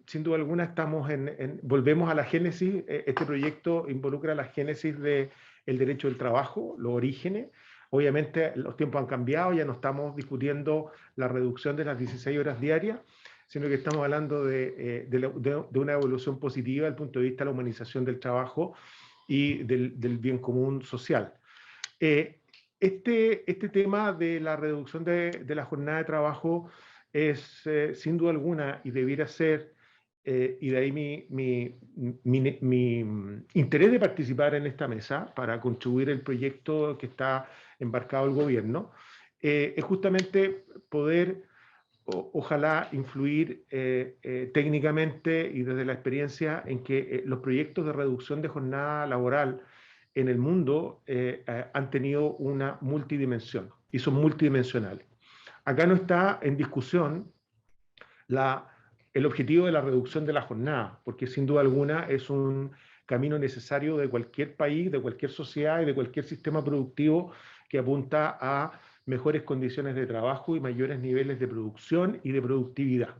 sin duda alguna estamos volvemos a la génesis. Este proyecto involucra la génesis del derecho del trabajo, los orígenes. Obviamente los tiempos han cambiado, ya no estamos discutiendo la reducción de las 16 horas diarias, sino que estamos hablando de una evolución positiva desde el punto de vista de la humanización del trabajo y del bien común social. Este tema de la reducción de la jornada de trabajo es, sin duda alguna, y debiera ser, y de ahí mi interés de participar en esta mesa para contribuir el proyecto que está embarcado el gobierno, es justamente poder, ojalá, influir técnicamente y desde la experiencia en que los proyectos de reducción de jornada laboral en el mundo han tenido una multidimensión y son multidimensionales. Acá no está en discusión el objetivo de la reducción de la jornada, porque sin duda alguna es un camino necesario de cualquier país, de cualquier sociedad y de cualquier sistema productivo que apunta a mejores condiciones de trabajo y mayores niveles de producción y de productividad.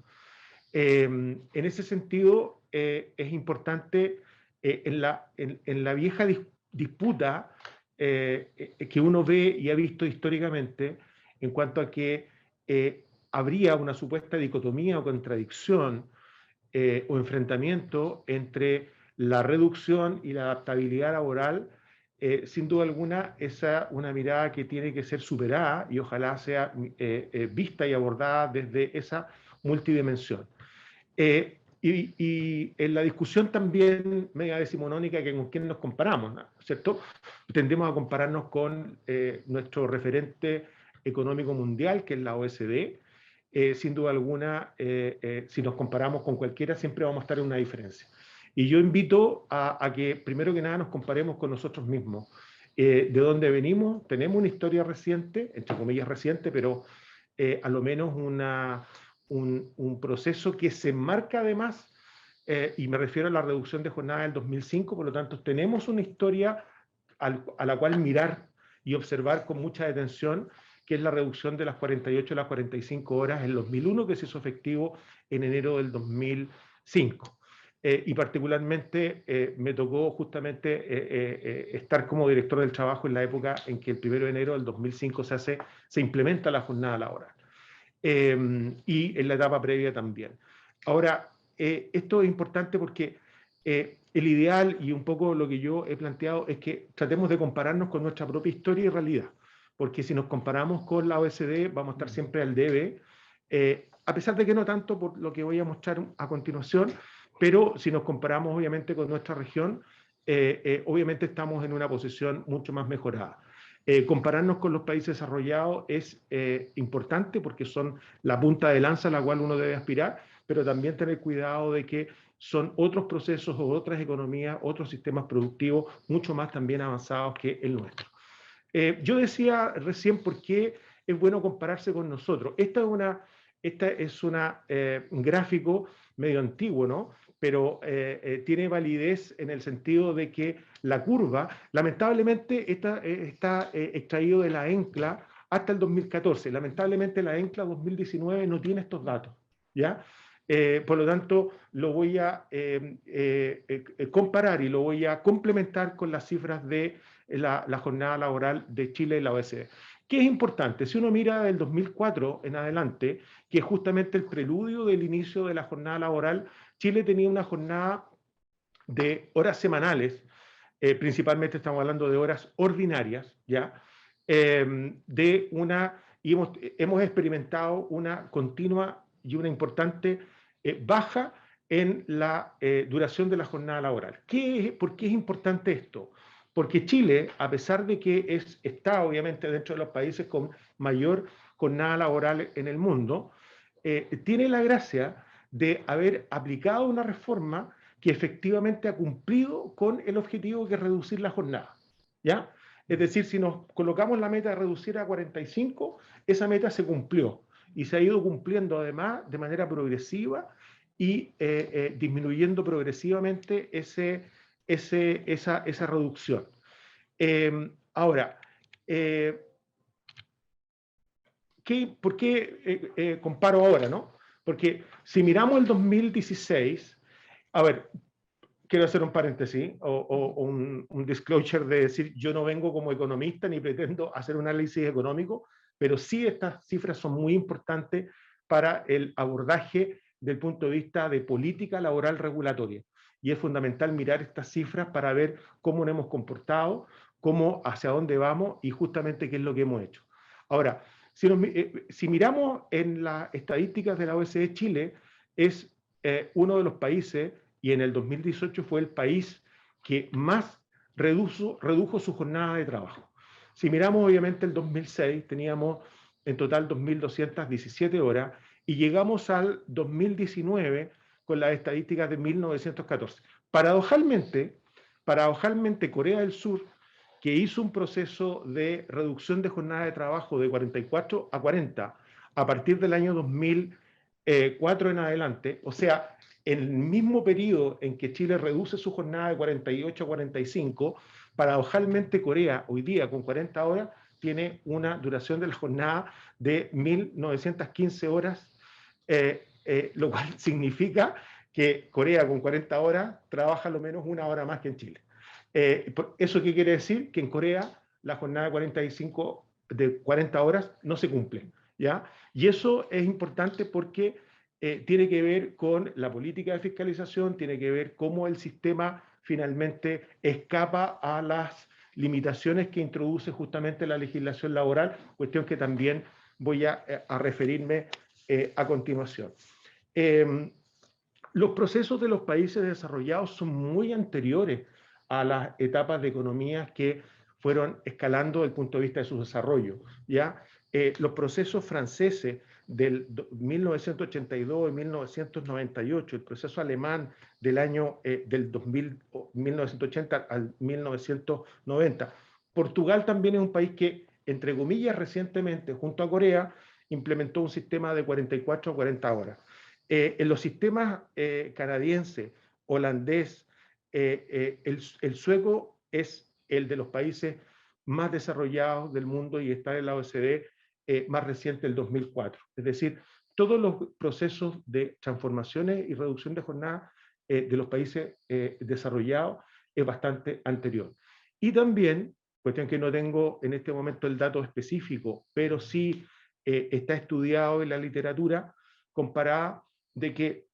En ese sentido, es importante en la vieja disputa que uno ve y ha visto históricamente en cuanto a que habría una supuesta dicotomía o contradicción o enfrentamiento entre la reducción y la adaptabilidad laboral. Sin duda alguna, esa una mirada que tiene que ser superada y ojalá sea vista y abordada desde esa multidimensión. Y en la discusión también media decimonónica que con quién nos comparamos, ¿no? ¿Cierto? Tendemos a compararnos con nuestro referente económico mundial, que es la OECD. Sin duda alguna, si nos comparamos con cualquiera, siempre vamos a estar en una diferencia. Y yo invito a que, primero que nada, nos comparemos con nosotros mismos. ¿De dónde venimos? Tenemos una historia reciente, entre comillas reciente, pero a lo menos un proceso que se enmarca además, y me refiero a la reducción de jornada del 2005, por lo tanto tenemos una historia a la cual mirar y observar con mucha detención, que es la reducción de las 48 a las 45 horas en 2001, que se hizo efectivo en enero del 2005. Y particularmente me tocó justamente estar como director del trabajo en la época en que el 1 de enero del 2005 se implementa la jornada laboral. Y en la etapa previa también. Ahora, esto es importante porque el ideal y un poco lo que yo he planteado es que tratemos de compararnos con nuestra propia historia y realidad, porque si nos comparamos con la OECD vamos a estar siempre al debe, a pesar de que no tanto por lo que voy a mostrar a continuación, pero si nos comparamos obviamente con nuestra región, obviamente estamos en una posición mucho más mejorada. Compararnos con los países desarrollados es importante porque son la punta de lanza a la cual uno debe aspirar, pero también tener cuidado de que son otros procesos o otras economías, otros sistemas productivos mucho más también avanzados que el nuestro. Yo decía recién por qué es bueno compararse con nosotros. Esta es un gráfico medio antiguo, ¿no? Pero tiene validez en el sentido de que la curva, lamentablemente, está extraído de la ENCLA hasta el 2014. Lamentablemente, la ENCLA 2019 no tiene estos datos, ¿ya? Por lo tanto, lo voy a comparar y lo voy a complementar con las cifras de la jornada laboral de Chile y la OECD. ¿Qué es importante? Si uno mira del 2004 en adelante, que es justamente el preludio del inicio de la jornada laboral, Chile tenía una jornada de horas semanales, principalmente estamos hablando de horas ordinarias, ¿ya? Y hemos experimentado una continua y una importante baja en la duración de la jornada laboral. ¿Por qué es importante esto? Porque Chile, a pesar de que está obviamente dentro de los países con mayor jornada laboral en el mundo, tiene la gracia de haber aplicado una reforma que efectivamente ha cumplido con el objetivo que es reducir la jornada, ¿ya? Es decir, si nos colocamos la meta de reducir a 45, esa meta se cumplió y se ha ido cumpliendo además de manera progresiva y disminuyendo progresivamente esa reducción. Ahora, ¿por qué comparo ahora, no? Porque si miramos el 2016, a ver, quiero hacer un paréntesis o un disclosure de decir, yo no vengo como economista ni pretendo hacer un análisis económico, pero sí estas cifras son muy importantes para el abordaje del punto de vista de política laboral regulatoria. Y es fundamental mirar estas cifras para ver cómo nos hemos comportado, cómo, hacia dónde vamos y justamente qué es lo que hemos hecho. Ahora, si miramos en las estadísticas de la OSCE, Chile es uno de los países, y en el 2018 fue el país que más redujo su jornada de trabajo. Si miramos obviamente el 2006, teníamos en total 2.217 horas y llegamos al 2019 con las estadísticas de 1914. Paradojalmente, Corea del Sur, que hizo un proceso de reducción de jornada de trabajo de 44 a 40 a partir del año 2004 en adelante, o sea, en el mismo periodo en que Chile reduce su jornada de 48 a 45, paradojalmente Corea hoy día con 40 horas tiene una duración de la jornada de 1.915 horas, lo cual significa que Corea con 40 horas trabaja lo menos una hora más que en Chile. ¿Eso qué quiere decir? Que en Corea la jornada de 40 horas no se cumple, ¿ya? Y eso es importante porque tiene que ver con la política de fiscalización, tiene que ver cómo el sistema finalmente escapa a las limitaciones que introduce justamente la legislación laboral, cuestión que también voy a referirme a continuación. Los procesos de los países desarrollados son muy anteriores a las etapas de economías que fueron escalando desde el punto de vista de su desarrollo, ¿ya? Los procesos franceses del 1982 y 1998, el proceso alemán del año del 1980 al 1990. Portugal también es un país que, entre comillas, recientemente, junto a Corea, implementó un sistema de 44 a 40 horas. En los sistemas canadiense, holandés, el sueco es el de los países más desarrollados del mundo y está en la OECD más reciente, el 2004. Es decir, todos los procesos de transformaciones y reducción de jornada de los países desarrollados es bastante anterior. Y también, cuestión que no tengo en este momento el dato específico, pero sí está estudiado en la literatura comparada de que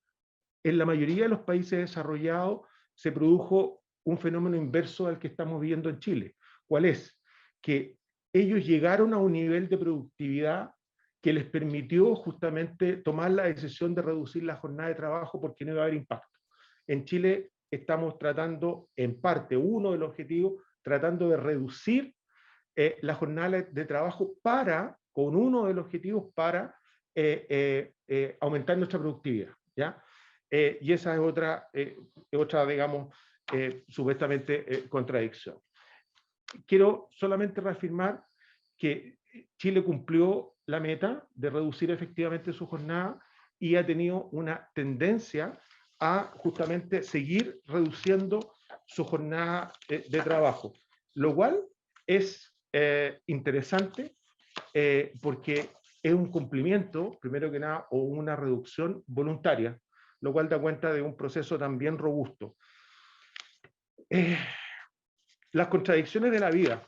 en la mayoría de los países desarrollados se produjo un fenómeno inverso al que estamos viendo en Chile. ¿Cuál es? Que ellos llegaron a un nivel de productividad que les permitió justamente tomar la decisión de reducir la jornada de trabajo porque no iba a haber impacto. En Chile estamos tratando, en parte, uno de los objetivos, tratando de reducir la jornada de trabajo con uno de los objetivos para aumentar nuestra productividad, ¿ya? Y esa es otra digamos, supuestamente contradicción. Quiero solamente reafirmar que Chile cumplió la meta de reducir efectivamente su jornada y ha tenido una tendencia a justamente seguir reduciendo su jornada de trabajo, lo cual es interesante porque es un cumplimiento, primero que nada, o una reducción voluntaria, lo cual da cuenta de un proceso también robusto. Las contradicciones de la vida.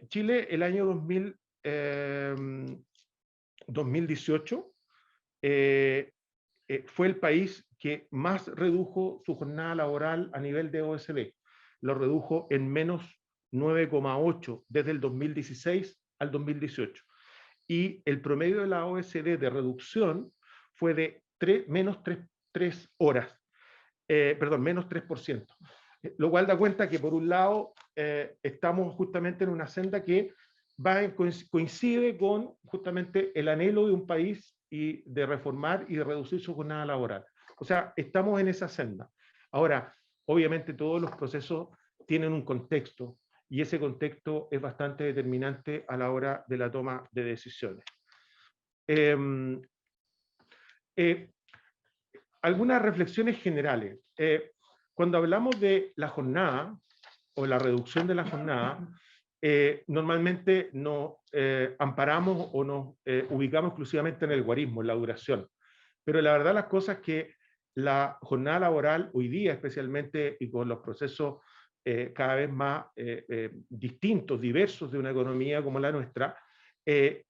Chile, el año 2018, fue el país que más redujo su jornada laboral a nivel de OECD. Lo redujo en menos 9,8 desde el 2016 al 2018. Y el promedio de la OECD de reducción fue de menos 3 horas, menos 3%. Lo cual da cuenta que por un lado estamos justamente en una senda que coincide con justamente el anhelo de un país y de reformar y de reducir su jornada laboral. O sea, estamos en esa senda. Ahora, obviamente todos los procesos tienen un contexto y ese contexto es bastante determinante a la hora de la toma de decisiones. Algunas reflexiones generales. Cuando hablamos de la jornada o la reducción de la jornada, normalmente nos amparamos o nos ubicamos exclusivamente en el guarismo, en la duración. pero la verdad las cosas es que la jornada laboral hoy día, especialmente y con los procesos cada vez más distintos, diversos de una economía como la nuestra,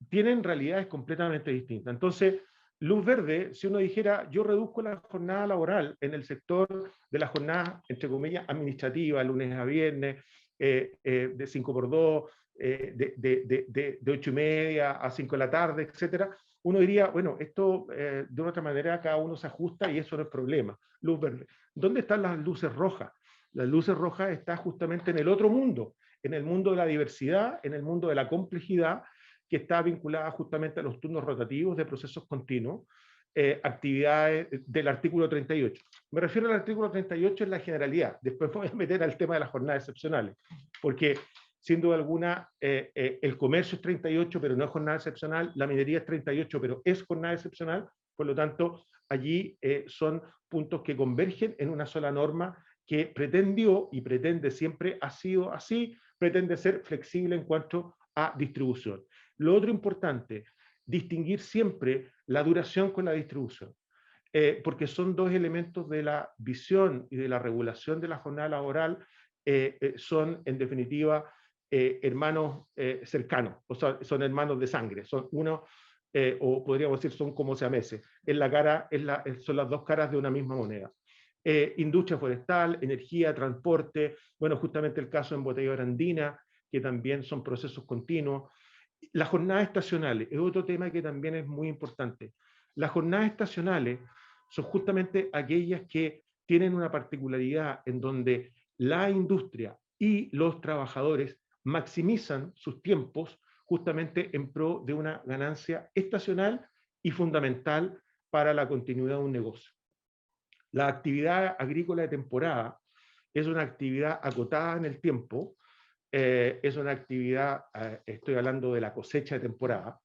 tienen realidades completamente distintas. Entonces, luz verde, si uno dijera, yo reduzco la jornada laboral en el sector de la jornada, entre comillas, administrativa, lunes a viernes, de 5x2, de 8:30 a 5 de la tarde, etcétera, uno diría, bueno, esto de una otra manera cada uno se ajusta y eso no es problema. Luz verde. ¿Dónde están las luces rojas? Las luces rojas están justamente en el otro mundo, en el mundo de la diversidad, en el mundo de la complejidad, que está vinculada justamente a los turnos rotativos de procesos continuos, actividades del artículo 38. Me refiero al artículo 38 en la generalidad, después voy a meter al tema de las jornadas excepcionales, porque sin duda alguna el comercio es 38, pero no es jornada excepcional, la minería es 38, pero es jornada excepcional, por lo tanto, allí son puntos que convergen en una sola norma que pretendió y pretende siempre, ha sido así, pretende ser flexible en cuanto a distribución. Lo otro importante, distinguir siempre la duración con la distribución, porque son dos elementos de la visión y de la regulación de la jornada laboral, son en definitiva hermanos cercanos, o sea, son hermanos de sangre, son uno, o podríamos decir, son como siameses, en la cara, son las dos caras de una misma moneda. Industria forestal, energía, transporte, bueno, justamente el caso de embotelladora andina, que también son procesos continuos. Las jornadas estacionales es otro tema que también es muy importante. Las jornadas estacionales son justamente aquellas que tienen una particularidad en donde la industria y los trabajadores maximizan sus tiempos justamente en pro de una ganancia estacional y fundamental para la continuidad de un negocio. La actividad agrícola de temporada es una actividad acotada en el tiempo, es una actividad, estoy hablando de la cosecha de temporada,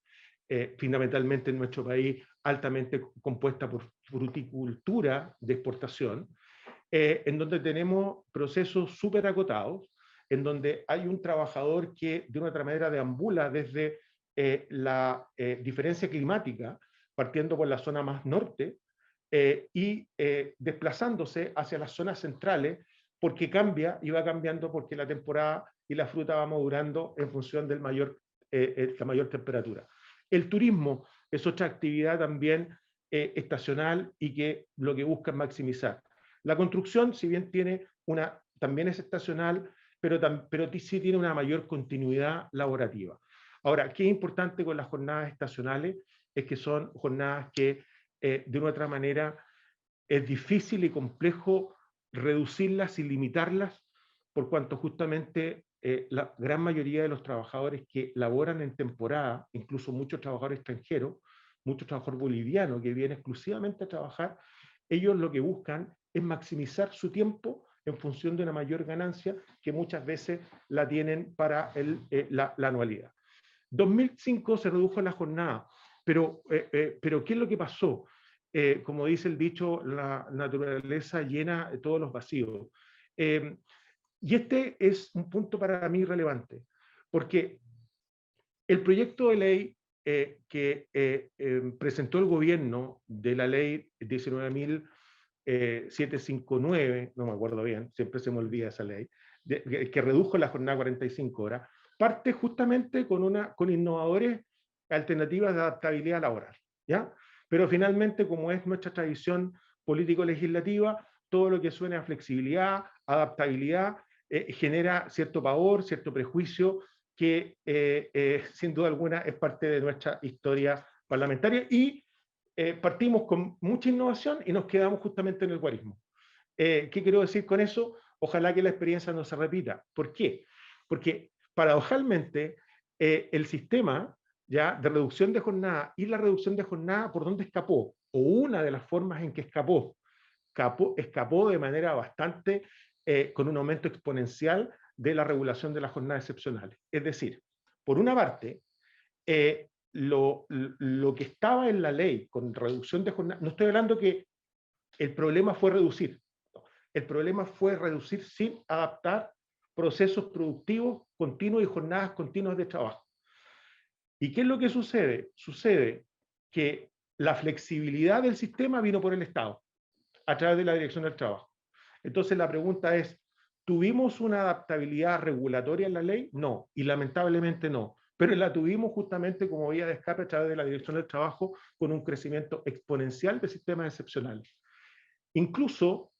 fundamentalmente en nuestro país altamente compuesta por fruticultura de exportación, en donde tenemos procesos súper acotados, en donde hay un trabajador que de una otra manera deambula desde la diferencia climática, partiendo por la zona más norte, y desplazándose hacia las zonas centrales, porque cambia y va cambiando porque la temporada y la fruta va madurando en función de la mayor temperatura. El turismo es otra actividad también estacional y que lo que busca es maximizar. La construcción, si bien también es estacional, pero sí tiene una mayor continuidad laborativa. Ahora, ¿qué es importante con las jornadas estacionales? Es que son jornadas que de una otra manera es difícil y complejo reducirlas y limitarlas, por cuanto justamente la gran mayoría de los trabajadores que laboran en temporada, incluso muchos trabajadores extranjeros, muchos trabajadores bolivianos que vienen exclusivamente a trabajar, ellos lo que buscan es maximizar su tiempo en función de una mayor ganancia que muchas veces la tienen para la anualidad. 2005 se redujo la jornada, pero ¿qué es lo que pasó? Como dice el dicho, la naturaleza llena todos los vacíos. Y este es un punto para mí relevante, porque el proyecto de ley que presentó el gobierno de la ley 19.759, no me acuerdo bien, siempre se me olvida esa ley, que redujo la jornada a 45 horas, parte justamente con innovadores alternativas de adaptabilidad laboral, ¿ya? Pero finalmente, como es nuestra tradición político-legislativa, todo lo que suene a flexibilidad, adaptabilidad, genera cierto pavor, cierto prejuicio, que sin duda alguna es parte de nuestra historia parlamentaria y partimos con mucha innovación y nos quedamos justamente en el guarismo. ¿Qué quiero decir con eso? Ojalá que la experiencia no se repita. ¿Por qué? Porque paradojalmente el sistema ya de reducción de jornada y la reducción de jornada, ¿por dónde escapó? O una de las formas en que escapó de manera bastante, con un aumento exponencial de la regulación de las jornadas excepcionales. Es decir, por una parte, lo que estaba en la ley con reducción de jornada, no estoy hablando que el problema fue reducir, el problema fue reducir sin adaptar procesos productivos continuos y jornadas continuas de trabajo. ¿Y qué es lo que sucede? Sucede que la flexibilidad del sistema vino por el Estado, a través de la Dirección del Trabajo. Entonces la pregunta es, ¿tuvimos una adaptabilidad regulatoria en la ley? No, y lamentablemente no. Pero la tuvimos justamente como vía de escape a través de la Dirección del Trabajo con un crecimiento exponencial de sistemas excepcionales. Incluso,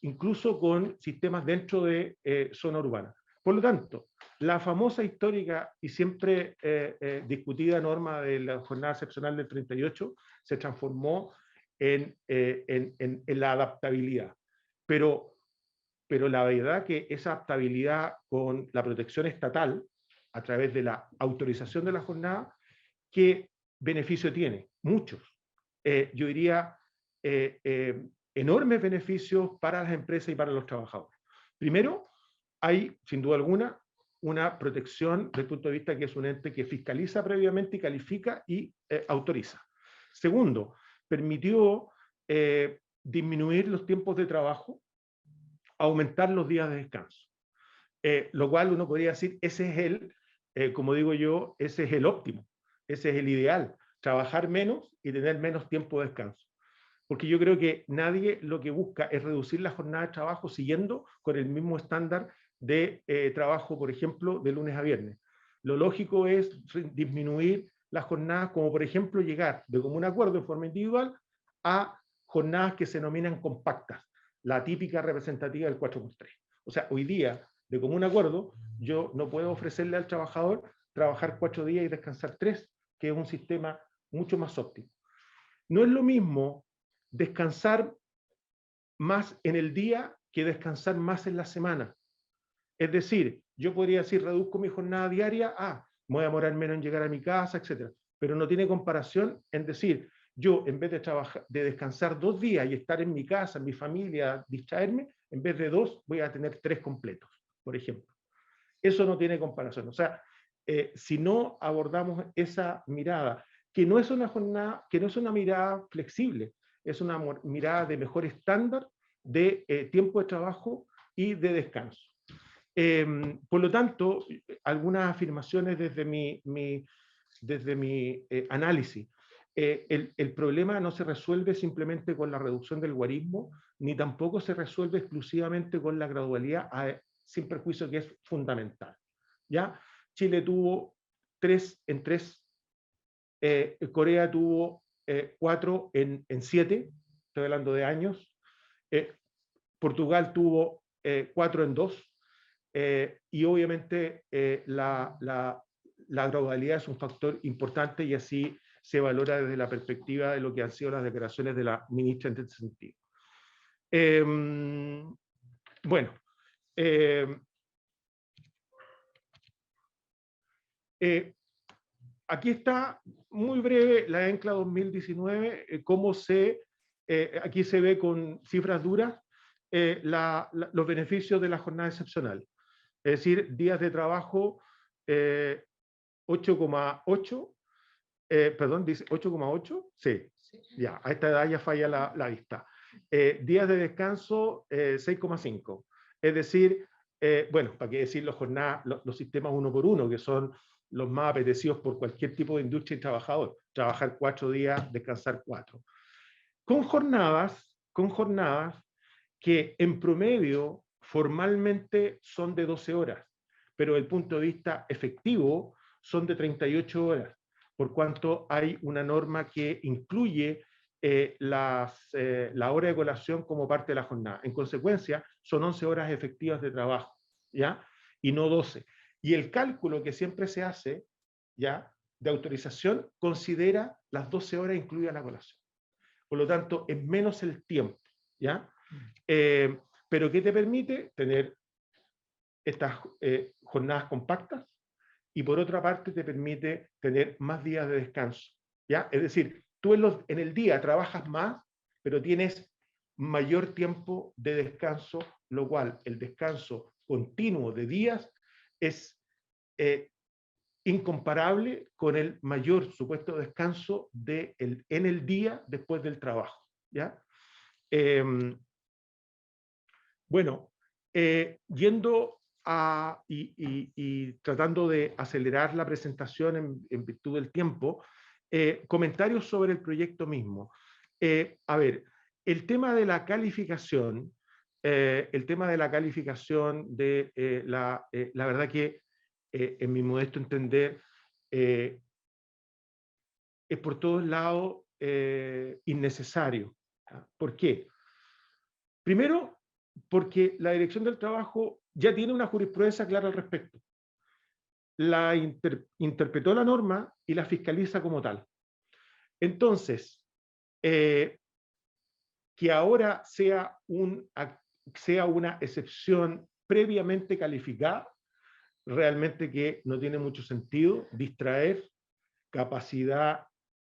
incluso con sistemas dentro de zona urbana. Por lo tanto, la famosa histórica y siempre discutida norma de la jornada excepcional del 38 se transformó en la adaptabilidad. Pero la verdad que esa adaptabilidad con la protección estatal, a través de la autorización de la jornada, ¿qué beneficio tiene? Muchos. Yo diría enormes beneficios para las empresas y para los trabajadores. Primero, hay, sin duda alguna, una protección desde el punto de vista que es un ente que fiscaliza previamente y califica y autoriza. Segundo, permitió disminuir los tiempos de trabajo, aumentar los días de descanso. Lo cual uno podría decir, ese es el, como digo yo, ese es el óptimo, ese es el ideal, trabajar menos y tener menos tiempo de descanso. Porque yo creo que nadie lo que busca es reducir la jornada de trabajo siguiendo con el mismo estándar de trabajo, por ejemplo, de lunes a viernes. Lo lógico es disminuir las jornadas, como por ejemplo llegar de común acuerdo en forma individual a jornadas que se denominan compactas, la típica representativa del 4x3. O sea, hoy día, de común acuerdo, yo no puedo ofrecerle al trabajador trabajar 4 días y descansar 3, que es un sistema mucho más óptimo. No es lo mismo descansar más en el día que descansar más en la semana. Es decir, yo podría decir, reduzco mi jornada diaria, me voy a demorar menos en llegar a mi casa, etc. Pero no tiene comparación en decir, yo en vez de trabajar, de descansar 2 días y estar en mi casa, en mi familia, distraerme, en vez de 2 voy a tener 3 completos, por ejemplo. Eso no tiene comparación. O sea, si no abordamos esa mirada, que no es una jornada, que no es una mirada flexible, es una mirada de mejor estándar de tiempo de trabajo y de descanso. Por lo tanto, algunas afirmaciones desde mi análisis. El problema no se resuelve simplemente con la reducción del guarismo, ni tampoco se resuelve exclusivamente con la gradualidad, sin perjuicio que es fundamental. ¿Ya? Chile tuvo 3 en 3, Corea tuvo 4 en 7, estoy hablando de años, Portugal tuvo 4 en 2, y obviamente la gradualidad es un factor importante y así se valora desde la perspectiva de lo que han sido las declaraciones de la ministra en este sentido. Bueno, aquí está muy breve la ENCLA 2019, cómo aquí se ve con cifras duras los beneficios de la jornada excepcional. Es decir, días de trabajo 8,8, perdón, dice 8,8, sí, ya, a esta edad ya falla la vista. Días de descanso 6,5, es decir, bueno, para qué decir los sistemas 1 por 1, que son los más apetecidos por cualquier tipo de industria y trabajador, trabajar 4 días, descansar 4. Con jornadas que en promedio formalmente son de 12 horas, pero desde el punto de vista efectivo son de 38 horas, por cuanto hay una norma que incluye la hora de colación como parte de la jornada. En consecuencia, son 11 horas efectivas de trabajo, ¿ya? Y no 12. Y el cálculo que siempre se hace, ¿ya?, de autorización considera las 12 horas incluidas la colación. Por lo tanto, es menos el tiempo, ¿ya? Pero ¿qué te permite? Tener estas jornadas compactas y por otra parte te permite tener más días de descanso, ¿ya? Es decir, tú en el día trabajas más, pero tienes mayor tiempo de descanso, lo cual el descanso continuo de días es incomparable con el mayor supuesto descanso en el día después del trabajo, ¿ya? Bueno, yendo y tratando de acelerar la presentación en virtud del tiempo, Comentarios sobre el proyecto mismo. A ver, el tema de la calificación, la verdad que en mi modesto entender, es por todos lados innecesario. ¿Por qué? Primero, porque la Dirección del Trabajo ya tiene una jurisprudencia clara al respecto. Interpretó la norma y la fiscaliza como tal. Entonces, que ahora sea una excepción previamente calificada, realmente que no tiene mucho sentido distraer capacidad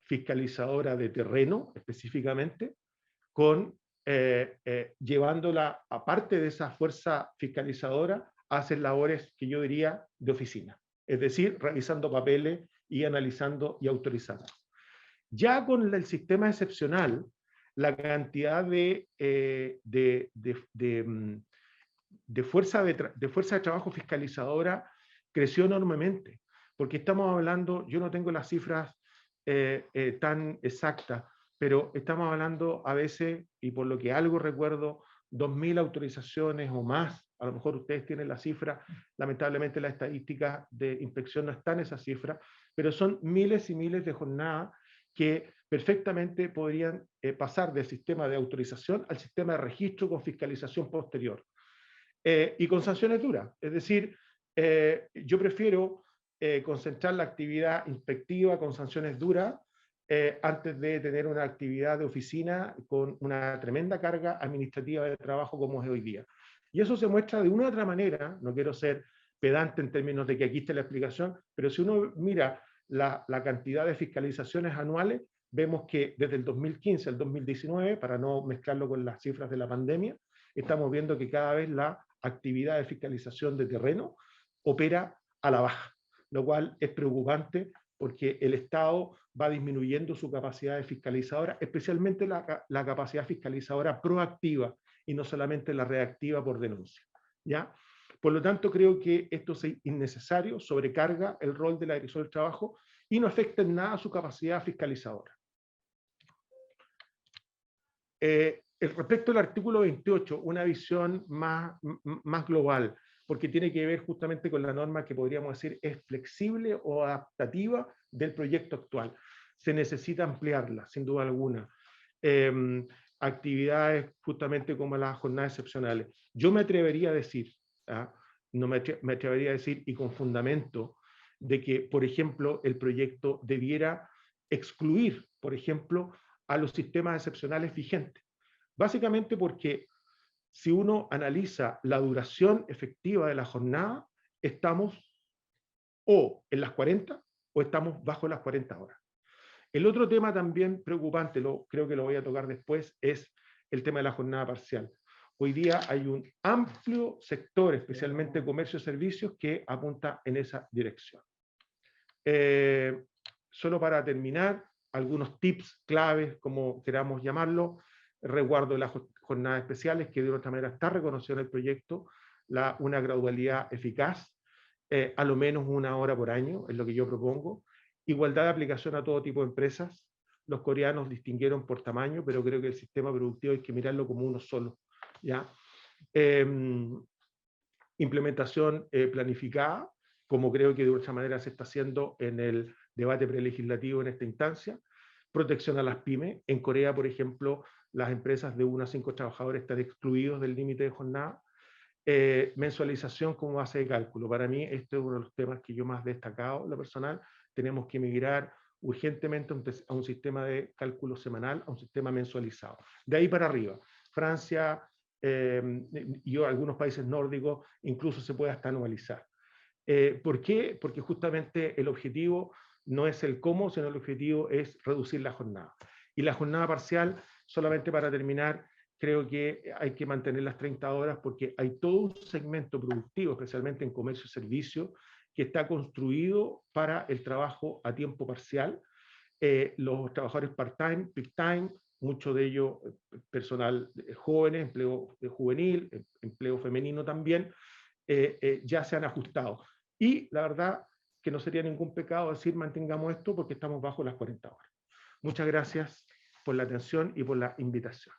fiscalizadora de terreno, específicamente, con llevándola, aparte de esa fuerza fiscalizadora, a hacer labores que yo diría de oficina, es decir, revisando papeles y analizando y autorizando. Ya con el sistema excepcional, la cantidad de fuerza de trabajo fiscalizadora creció enormemente, porque estamos hablando, yo no tengo las cifras tan exactas, pero estamos hablando a veces, y por lo que algo recuerdo, 2.000 autorizaciones o más. A lo mejor ustedes tienen la cifra, lamentablemente la estadística de inspección no está en esa cifra, pero son miles y miles de jornadas que perfectamente podrían pasar del sistema de autorización al sistema de registro con fiscalización posterior. Y con sanciones duras. Es decir, yo prefiero concentrar la actividad inspectiva con sanciones duras antes de tener una actividad de oficina con una tremenda carga administrativa de trabajo como es hoy día. Y eso se muestra de una u otra manera, no quiero ser pedante en términos de que aquí esté la explicación, pero si uno mira la cantidad de fiscalizaciones anuales, vemos que desde el 2015 al 2019, para no mezclarlo con las cifras de la pandemia, estamos viendo que cada vez la actividad de fiscalización de terreno opera a la baja, lo cual es preocupante porque el Estado va disminuyendo su capacidad de fiscalizadora, especialmente la capacidad fiscalizadora proactiva y no solamente la reactiva por denuncia. ¿Ya? Por lo tanto, creo que esto es innecesario, sobrecarga el rol de la Dirección del Trabajo y no afecta en nada su capacidad fiscalizadora. Respecto al artículo 28, una visión más global, porque tiene que ver justamente con la norma que podríamos decir es flexible o adaptativa del proyecto actual. Se necesita ampliarla, sin duda alguna. Actividades justamente como las jornadas excepcionales. Yo me atrevería a decir, me atrevería a decir, y con fundamento, de que, por ejemplo, el proyecto debiera excluir, por ejemplo, a los sistemas excepcionales vigentes. Básicamente porque si uno analiza la duración efectiva de la jornada, estamos o en las 40 o estamos bajo las 40 horas. El otro tema también preocupante, creo que lo voy a tocar después, es el tema de la jornada parcial. Hoy día hay un amplio sector, especialmente comercio y servicios, que apunta en esa dirección. Solo para terminar, algunos tips claves, como queramos llamarlo, resguardo de las jornadas especiales, que de otra manera está reconocido en el proyecto, una gradualidad eficaz, a lo menos 1 hora por año, es lo que yo propongo. Igualdad de aplicación a todo tipo de empresas. Los coreanos distinguieron por tamaño, pero creo que el sistema productivo hay que mirarlo como uno solo. ¿Ya? Implementación planificada, como creo que de otra manera se está haciendo en el debate prelegislativo en esta instancia. Protección a las pymes. En Corea, por ejemplo, las empresas de 1 a 5 trabajadores están excluidos del límite de jornada. Mensualización como base de cálculo. Para mí, este es uno de los temas que yo más he destacado, lo personal. Tenemos que migrar urgentemente a un sistema de cálculo semanal, a un sistema mensualizado. De ahí para arriba. Francia y algunos países nórdicos incluso se puede hasta anualizar. ¿Por qué? Porque justamente el objetivo no es el cómo, sino el objetivo es reducir la jornada. Y la jornada parcial, solamente para terminar, creo que hay que mantener las 30 horas porque hay todo un segmento productivo, especialmente en comercio y servicio, que está construido para el trabajo a tiempo parcial. Los trabajadores part-time, peak-time, mucho de ellos personal jóvenes, empleo juvenil, empleo femenino también, ya se han ajustado. Y la verdad, que no sería ningún pecado decir mantengamos esto porque estamos bajo las 40 horas. Muchas gracias por la atención y por la invitación.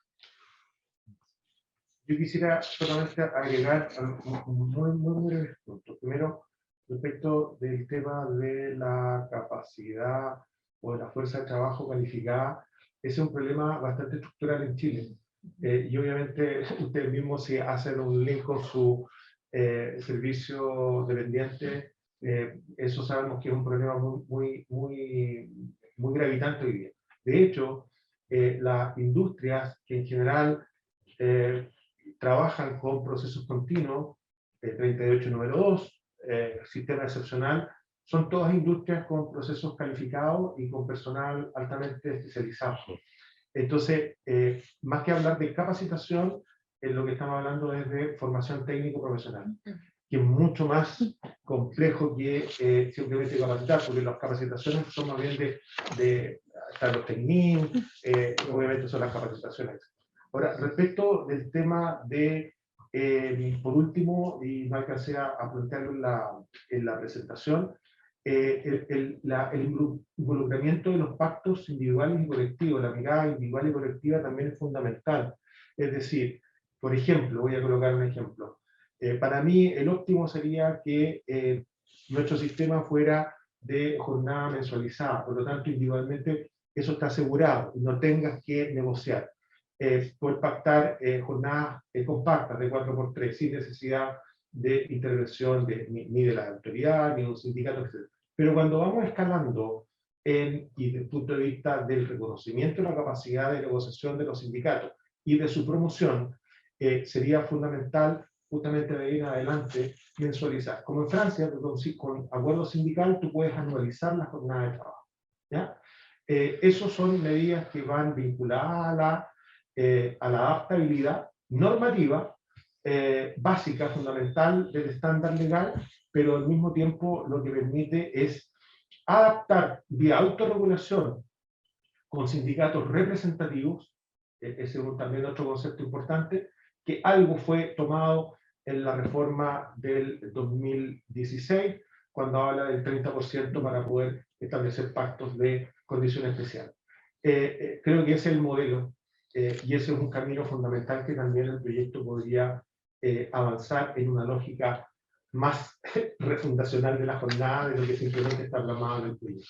Yo quisiera solamente agregar muy breves puntos. Primero, respecto del tema de la capacidad o de la fuerza de trabajo calificada, ese es un problema bastante estructural en Chile. Y obviamente ustedes mismos, si hacen un link con su servicio dependiente, eso sabemos que es un problema muy gravitante hoy día. De hecho, las industrias que en general trabajan con procesos continuos, 38 número 2, sistema excepcional, son todas industrias con procesos calificados y con personal altamente especializado. Entonces, más que hablar de capacitación, lo que estamos hablando es de formación técnico-profesional, que es mucho más complejo que simplemente capacitar, porque las capacitaciones son más bien de los técnicos, obviamente son las capacitaciones. Ahora, respecto del tema de, por último, y no alcancé a plantearlo en la presentación, el involucramiento de los pactos individuales y colectivos, la mirada individual y colectiva también es fundamental. Es decir, por ejemplo, voy a colocar un ejemplo. Para mí el óptimo sería que nuestro sistema fuera de jornada mensualizada, por lo tanto individualmente eso está asegurado, no tengas que negociar. Poder pactar jornadas compactas de 4x3 sin necesidad de intervención ni de la autoridad, ni de un sindicato, etc. Pero cuando vamos escalando y desde el punto de vista del reconocimiento de la capacidad de negociación de los sindicatos y de su promoción, sería fundamental justamente de ahí en adelante mensualizar. Como en Francia, con acuerdo sindical tú puedes anualizar la jornada de trabajo. ¿Ya? Esas son medidas que van vinculadas a la adaptabilidad normativa básica, fundamental del estándar legal, pero al mismo tiempo lo que permite es adaptar vía autorregulación con sindicatos representativos, ese es también otro concepto importante, que algo fue tomado en la reforma del 2016, cuando habla del 30% para poder establecer pactos de condición especial. Creo que ese es el modelo, y ese es un camino fundamental que también el proyecto podría avanzar en una lógica más refundacional de la jornada de lo que simplemente está plasmado en el proyecto.